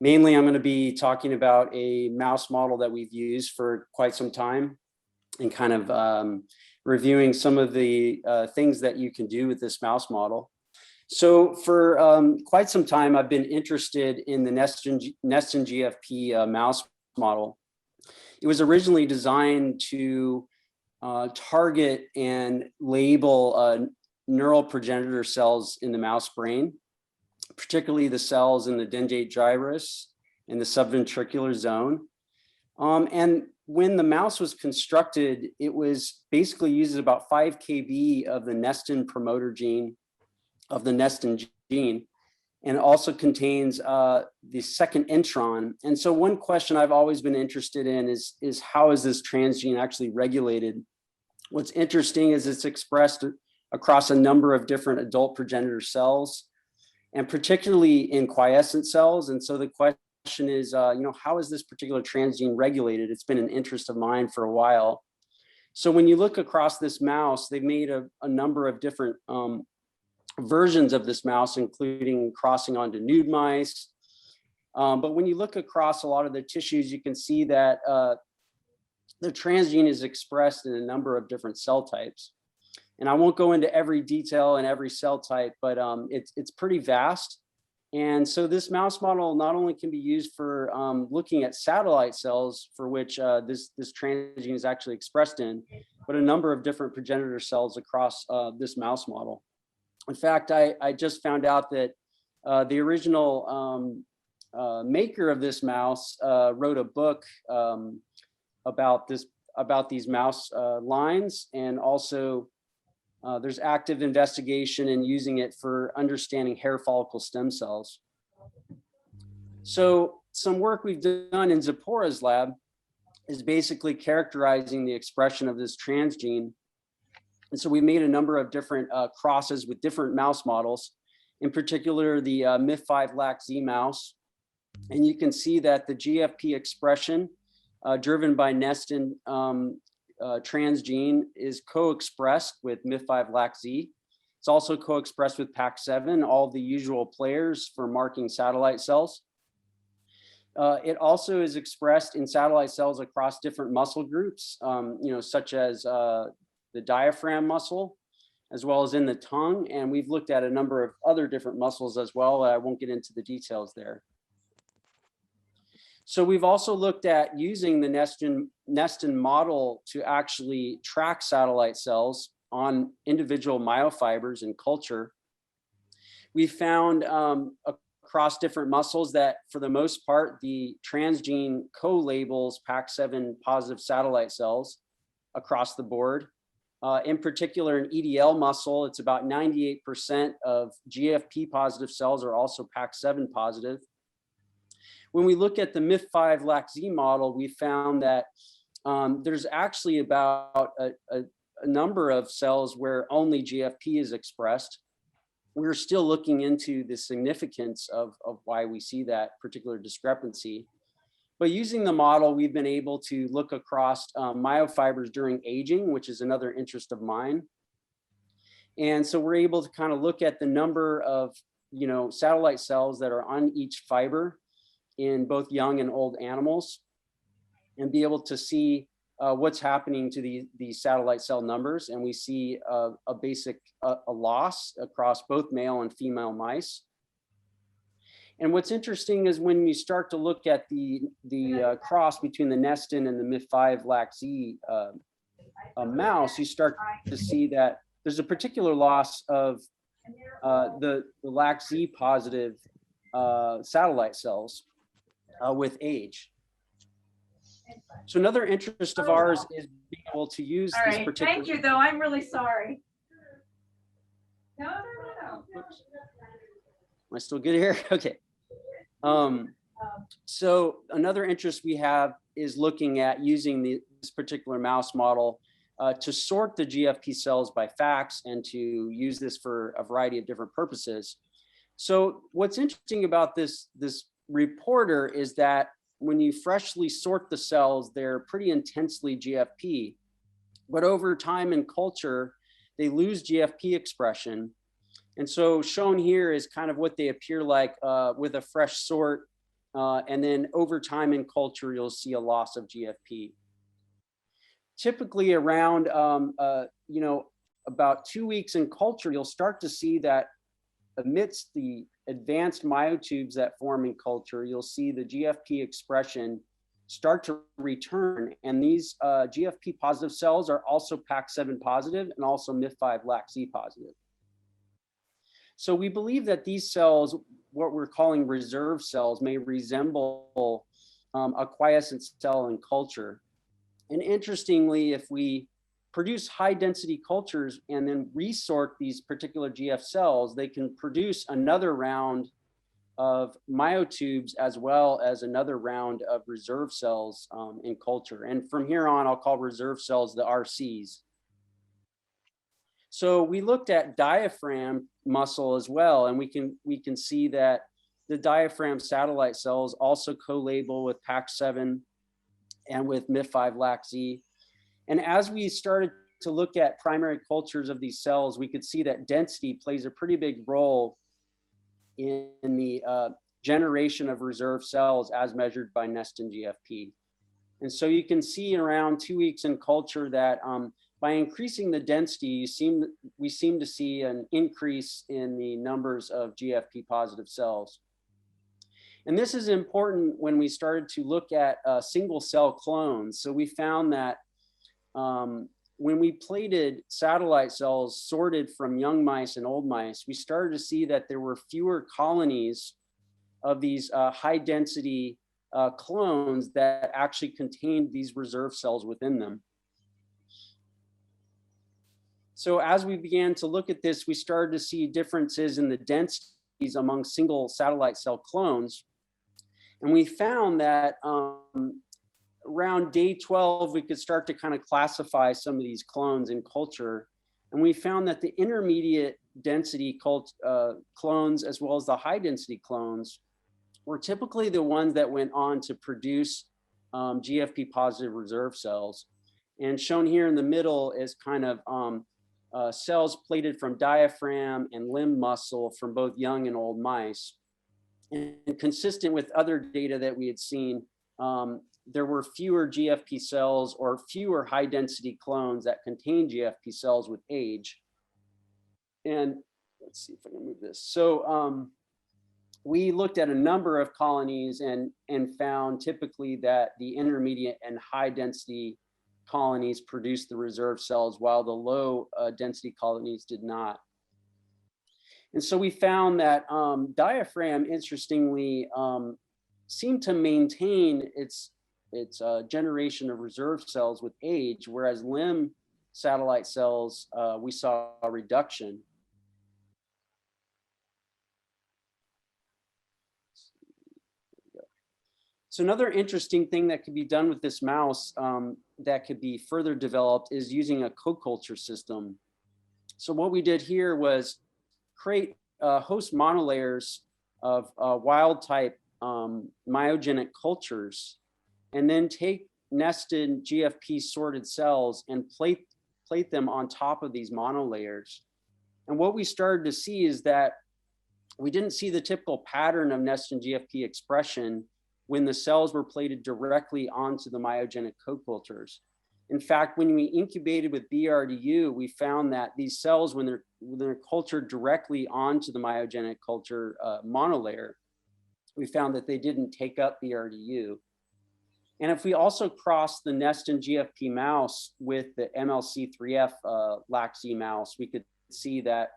Mainly, I'm going to be talking about a mouse model that we've used for quite some time and kind of reviewing some of the things that you can do with this mouse model. So for quite some time, I've been interested in the Nestin-GFP mouse model. It was originally designed to target and label neural progenitor cells in the mouse brain, particularly the cells in the dentate gyrus and the subventricular zone. And when the mouse was constructed, it was basically uses about 5 kb of the Nestin promoter gene, of the Nestin gene, and also contains the second intron. And so one question I've always been interested in is how is this transgene actually regulated? What's interesting is it's expressed across a number of different adult progenitor cells, and particularly in quiescent cells. And so the question is, how is this particular transgene regulated? It's been an interest of mine for a while. So when you look across this mouse, they've made a number of different versions of this mouse, including crossing onto nude mice. But when you look across a lot of the tissues, you can see that the transgene is expressed in a number of different cell types. And I won't go into every detail and every cell type, but it's pretty vast. And so this mouse model not only can be used for looking at satellite cells for which this transgene is actually expressed in, but a number of different progenitor cells across this mouse model. In fact, I just found out that the original maker of this mouse wrote a book about these mouse lines, and also there's active investigation in using it for understanding hair follicle stem cells. So some work we've done in Zipporah's lab is basically characterizing the expression of this transgene. And so we made a number of different crosses with different mouse models, in particular the MIF5 LAC-Z mouse. And you can see that the GFP expression driven by Nestin transgene is co-expressed with MIF5 LAC-Z. It's also co-expressed with PAX7, all the usual players for marking satellite cells. It also is expressed in satellite cells across different muscle groups, such as the diaphragm muscle, as well as in the tongue. And we've looked at a number of other different muscles as well. I won't get into the details there. So we've also looked at using the Nestin model to actually track satellite cells on individual myofibers in culture. We found across different muscles that for the most part, the transgene co-labels PAX7 positive satellite cells across the board. In particular, in EDL muscle, it's about 98% of GFP positive cells are also PAX7 positive. When we look at the MIF5 LAC-Z model, we found that there's actually about a number of cells where only GFP is expressed. We're still looking into the significance of why we see that particular discrepancy. But using the model, we've been able to look across myofibers during aging, which is another interest of mine. And so we're able to kind of look at the number of satellite cells that are on each fiber in both young and old animals, and be able to see what's happening to these satellite cell numbers. And we see a basic loss across both male and female mice. And what's interesting is when you start to look at the cross between the Nestin and the MIF5 LAC-Z mouse, you start to see that there's a particular loss of the LAC-Z positive satellite cells with age. So another interest of ours is being able to use this particular. Thank you, though. I'm really sorry. No. Oops. Am I still good here? Okay. So another interest we have is looking at using this particular mouse model to sort the GFP cells by FACS and to use this for a variety of different purposes. So what's interesting about this reporter is that when you freshly sort the cells, they're pretty intensely GFP, but over time in culture, they lose GFP expression. And so shown here is kind of what they appear like with a fresh sort And then over time in culture, you'll see a loss of GFP. Typically around, about 2 weeks in culture, you'll start to see that amidst the advanced myotubes that form in culture, you'll see the GFP expression start to return. And these GFP positive cells are also PAX7 positive and also MIF5-LAC-Z positive. So we believe that these cells, what we're calling reserve cells, may resemble a quiescent cell in culture. And interestingly, if we produce high density cultures and then resort these particular GF cells, they can produce another round of myotubes as well as another round of reserve cells in culture. And from here on, I'll call reserve cells the RCs. So we looked at diaphragm muscle as well, and we can see that the diaphragm satellite cells also co-label with PAX7 and with MIF5-LAC-Z. And as we started to look at primary cultures of these cells, we could see that density plays a pretty big role in the generation of reserve cells as measured by Nestin-GFP. And so you can see around 2 weeks in culture that by increasing the density, we seem to see an increase in the numbers of GFP positive cells. And this is important when we started to look at single cell clones. So we found that when we plated satellite cells sorted from young mice and old mice, we started to see that there were fewer colonies of these high density clones that actually contained these reserve cells within them. So as we began to look at this, we started to see differences in the densities among single satellite cell clones. And we found that around day 12, we could start to kind of classify some of these clones in culture. And we found that the intermediate density clones, as well as the high density clones, were typically the ones that went on to produce GFP positive reserve cells. And shown here in the middle is kind of cells plated from diaphragm and limb muscle from both young and old mice. And consistent with other data that we had seen, there were fewer GFP cells or fewer high density clones that contain GFP cells with age. And let's see if I can move this. So we looked at a number of colonies and found typically that the intermediate and high density colonies produced the reserve cells while the low density colonies did not. And so we found that diaphragm, interestingly, seemed to maintain its generation of reserve cells with age, whereas limb satellite cells, we saw a reduction. So another interesting thing that could be done with this mouse that could be further developed is using a coculture system. So what we did here was create host monolayers of wild type myogenic cultures, and then take Nestin-GFP sorted cells and plate them on top of these monolayers. And what we started to see is that we didn't see the typical pattern of Nestin-GFP expression when the cells were plated directly onto the myogenic cocultures. In fact, when we incubated with BRDU, we found that these cells, when they're cultured directly onto the myogenic culture monolayer, we found that they didn't take up BRDU. And if we also cross the Nestin-GFP mouse with the MLC3F LAC-Z mouse, we could see that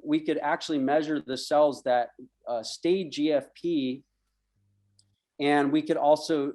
we could actually measure the cells that stayed GFP, and we could also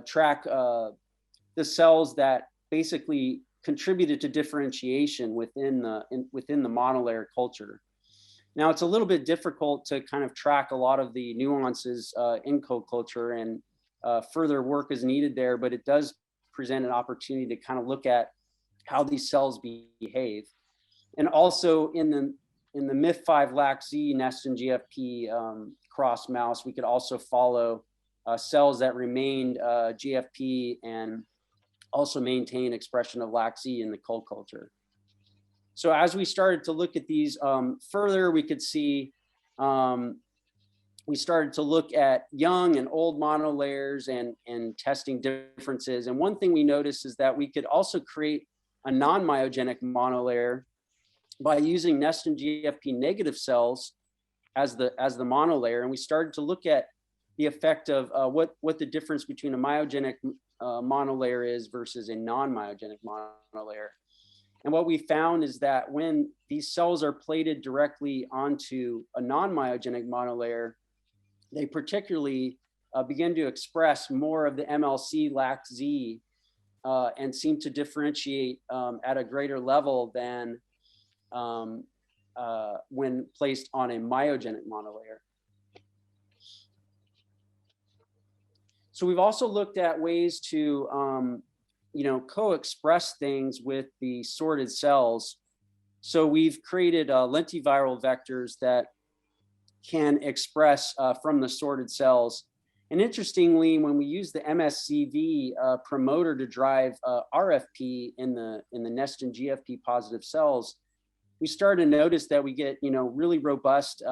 track the cells that basically contributed to differentiation within the monolayer culture. Now, it's a little bit difficult to kind of track a lot of the nuances in coculture, and further work is needed there, but it does present an opportunity to kind of look at how these cells behave. And also in the MIF5-LAC-Z Nestin-GFP cross mouse, we could also follow cells that remained GFP and also maintain expression of LAC-Z in the coculture. So as we started to look at these further, we could see we started to look at young and old monolayers and testing differences. And one thing we noticed is that we could also create a non-myogenic monolayer by using Nestin-GFP negative cells as the monolayer. And we started to look at the effect of what the difference between a myogenic monolayer is versus a non-myogenic monolayer. And what we found is that when these cells are plated directly onto a non-myogenic monolayer, they particularly begin to express more of the MLC LAC-Z and seem to differentiate at a greater level than when placed on a myogenic monolayer. So we've also looked at ways to co-express things with the sorted cells. So we've created lentiviral vectors that can express from the sorted cells. And interestingly, when we use the MSCV promoter to drive RFP in the Nestin-GFP positive cells, we started to notice that we get really robust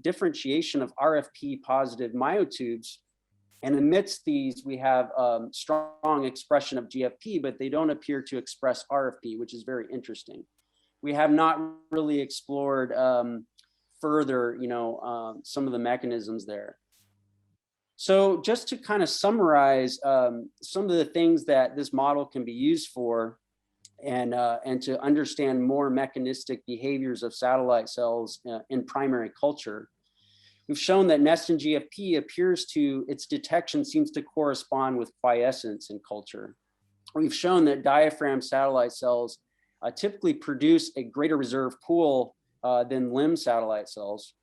differentiation of RFP positive myotubes. And amidst these, we have strong expression of GFP, but they don't appear to express RFP, which is very interesting. We have not really explored further, some of the mechanisms there. So just to kind of summarize some of the things that this model can be used for, and to understand more mechanistic behaviors of satellite cells in primary culture, we've shown that Nestin-GFP its detection seems to correspond with quiescence in culture. We've shown that diaphragm satellite cells typically produce a greater reserve pool than limb satellite cells.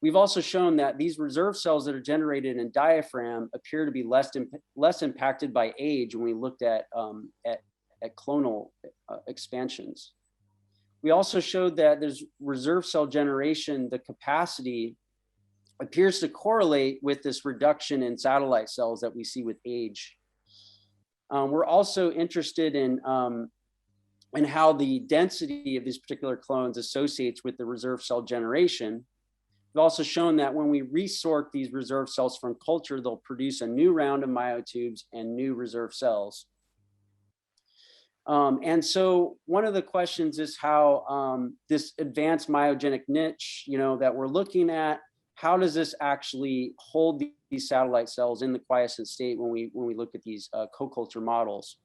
We've also shown that these reserve cells that are generated in diaphragm appear to be less impacted by age when we looked at clonal expansions. We also showed that there's reserve cell generation, the capacity appears to correlate with this reduction in satellite cells that we see with age. We're also interested in how the density of these particular clones associates with the reserve cell generation. We've also shown that when we resort these reserve cells from culture, they'll produce a new round of myotubes and new reserve cells. And so one of the questions is how this advanced myogenic niche, that we're looking at, how does this actually hold these satellite cells in the quiescent state when we look at these coculture models?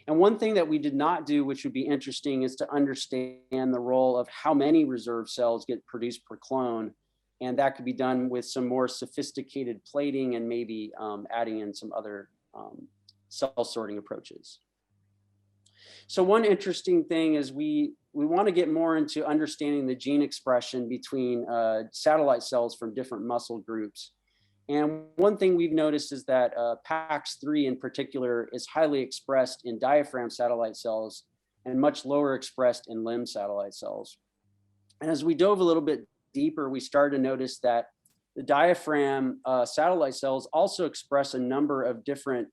And one thing that we did not do, which would be interesting, is to understand the role of how many reserve cells get produced per clone. And that could be done with some more sophisticated plating and maybe adding in some other cell sorting approaches. So one interesting thing is we want to get more into understanding the gene expression between satellite cells from different muscle groups. And one thing we've noticed is that PAX3 in particular is highly expressed in diaphragm satellite cells and much lower expressed in limb satellite cells. And as we dove a little bit deeper, we started to notice that the diaphragm satellite cells also express a number of different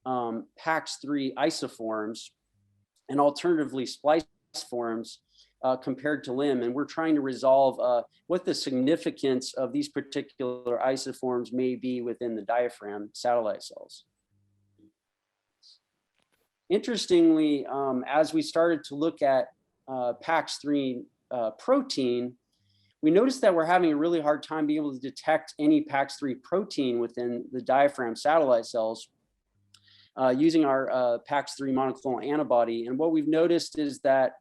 PAX3 isoforms and alternatively splice forms compared to limb. And we're trying to resolve what the significance of these particular isoforms may be within the diaphragm satellite cells. Interestingly, as we started to look at PAX3 protein, we noticed that we're having a really hard time being able to detect any PAX3 protein within the diaphragm satellite cells using our PAX3 monoclonal antibody. And what we've noticed is that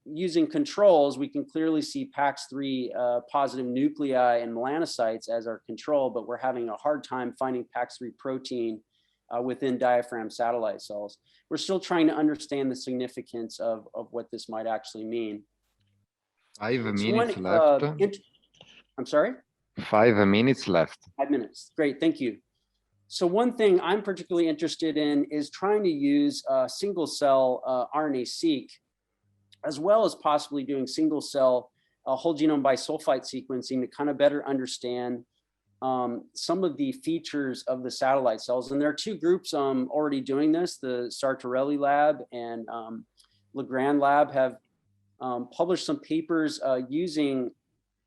using controls, we can clearly see PAX3 positive nuclei and melanocytes as our control, but we're having a hard time finding PAX3 protein within diaphragm satellite cells. We're still trying to understand the significance of what this might actually mean. 5 minutes left. I'm sorry? 5 minutes left. 5 minutes. Great, thank you. So one thing I'm particularly interested in is trying to use single cell RNA-seq, as well as possibly doing single cell whole genome bisulfite sequencing to kind of better understand some of the features of the satellite cells. And there are two groups already doing this. The Sartorelli lab and Legrand lab have published some papers using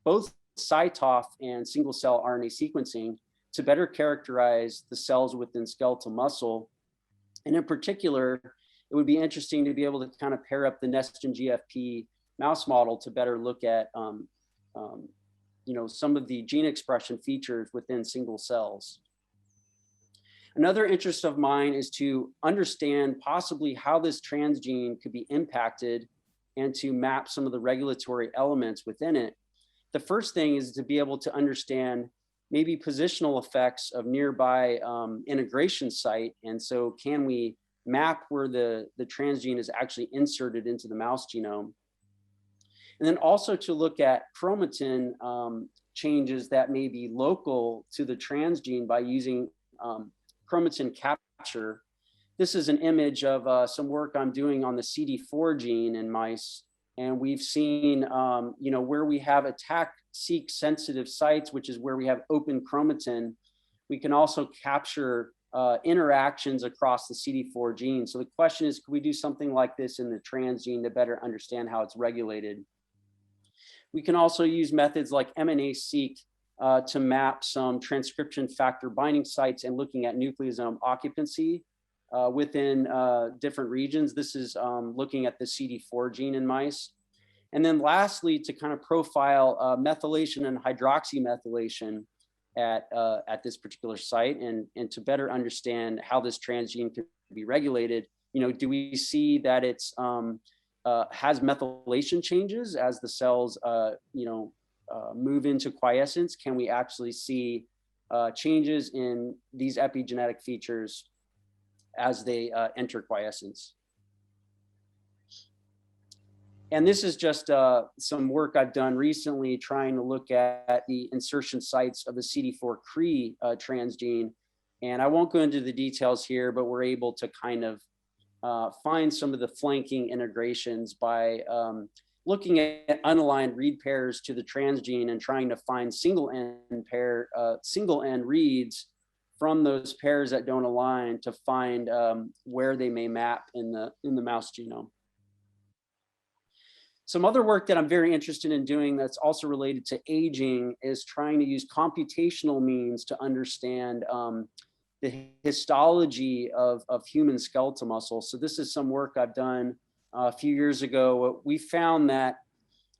both CyTOF and single cell RNA sequencing to better characterize the cells within skeletal muscle. And in particular, it would be interesting to be able to kind of pair up the Nestin-GFP mouse model to better look at some of the gene expression features within single cells. Another interest of mine is to understand possibly how this transgene could be impacted and to map some of the regulatory elements within it. The first thing is to be able to understand maybe positional effects of nearby integration site. And so can we map where the transgene is actually inserted into the mouse genome? And then also to look at chromatin changes that may be local to the transgene by using chromatin capture. This is an image of some work I'm doing on the CD4 gene in mice. And we've seen, where we have attack-seek sensitive sites, which is where we have open chromatin, we can also capture interactions across the CD4 gene. So the question is, could we do something like this in the transgene to better understand how it's regulated? We can also use methods like MNA-seq to map some transcription factor binding sites and looking at nucleosome occupancy within different regions. This is looking at the CD4 gene in mice. And then lastly, to kind of profile methylation and hydroxymethylation at this particular site and to better understand how this transgene could be regulated. Do we see that it's has methylation changes as the cells move into quiescence? Can we actually see changes in these epigenetic features as they enter quiescence? And this is just some work I've done recently trying to look at the insertion sites of the CD4 Cre transgene. And I won't go into the details here, but we're able to kind of find some of the flanking integrations by looking at unaligned read pairs to the transgene and trying to find single end reads from those pairs that don't align to find where they may map in the mouse genome. Some other work that I'm very interested in doing that's also related to aging is trying to use computational means to understand the histology of human skeletal muscle. So this is some work I've done a few years ago. We found that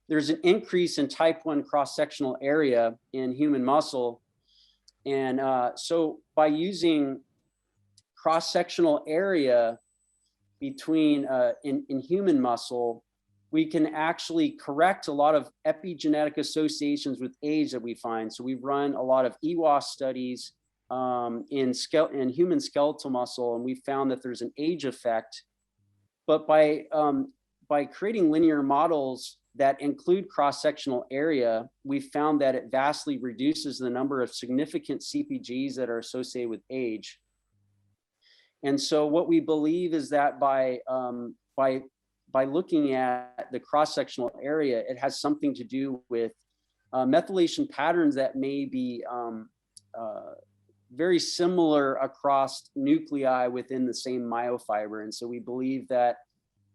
there's an increase in type 1 cross-sectional area in human muscle. And so by using cross-sectional area between in human muscle, we can actually correct a lot of epigenetic associations with age that we find. So we've run a lot of EWAS studies in human skeletal muscle, and we found that there's an age effect. But by creating linear models that include cross-sectional area, we found that it vastly reduces the number of significant CPGs that are associated with age. And so what we believe is that by looking at the cross-sectional area, it has something to do with methylation patterns that may be very similar across nuclei within the same myofiber. And so we believe that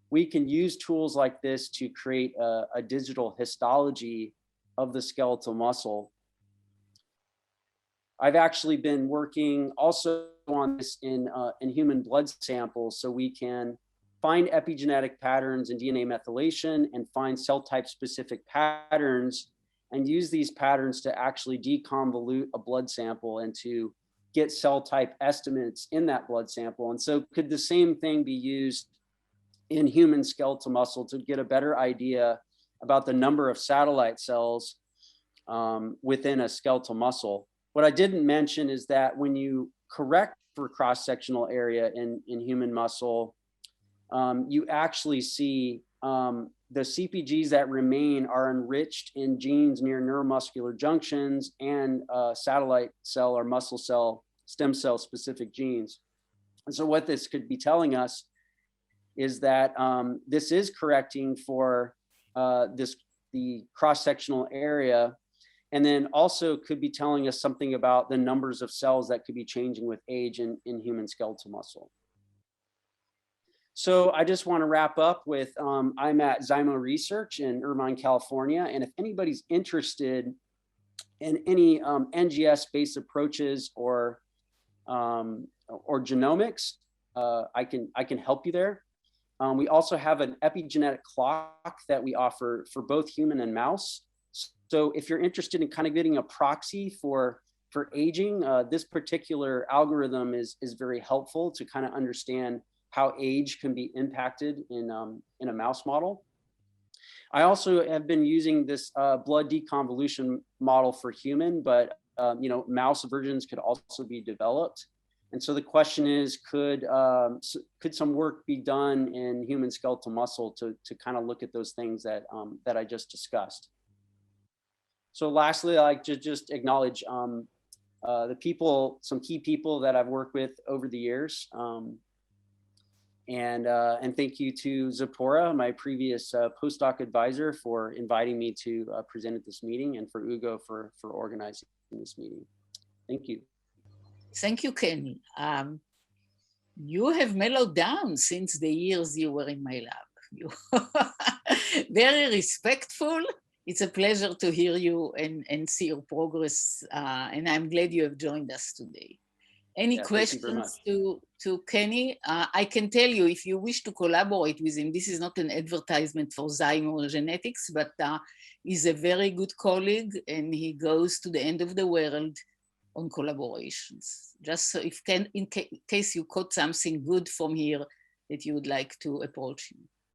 we can use tools like this to create a digital histology of the skeletal muscle. I've actually been working also on this in human blood samples, so we can find epigenetic patterns in DNA methylation and find cell type specific patterns and use these patterns to actually deconvolute a blood sample and to get cell type estimates in that blood sample. And so could the same thing be used in human skeletal muscle to get a better idea about the number of satellite cells within a skeletal muscle? What I didn't mention is that when you correct for cross-sectional area in human muscle, you actually see the CPGs that remain are enriched in genes near neuromuscular junctions and satellite cell or muscle cell, stem cell specific genes. And so what this could be telling us is that this is correcting for the cross-sectional area, and then also could be telling us something about the numbers of cells that could be changing with age in human skeletal muscle. So I just want to wrap up with, I'm at Zymo Research in Irvine, California. And if anybody's interested in any NGS-based approaches or genomics, I can help you there. We also have an epigenetic clock that we offer for both human and mouse. So if you're interested in kind of getting a proxy for aging, this particular algorithm is very helpful to kind of understand how age can be impacted in a mouse model. I also have been using this blood deconvolution model for human, but you know, mouse versions could also be developed. And so the question is, could some work be done in human skeletal muscle to kind of look at those things that that I just discussed? So lastly, I'd like to just acknowledge the people, some key people that I've worked with over the years. And thank you to Zipporah, my previous postdoc advisor, for inviting me to present at this meeting, and for Ugo for organizing this meeting. Thank you. Thank you, Kenny. You have mellowed down since the years you were in my lab. You very respectful. It's a pleasure to hear you and see your progress. And I'm glad you have joined us today. Any questions to Kenny? I can tell you, if you wish to collaborate with him, this is not an advertisement for Zymo Genetics, but he's a very good colleague, and he goes to the end of the world on collaborations. Just so if in case you caught something good from here that you would like to approach him.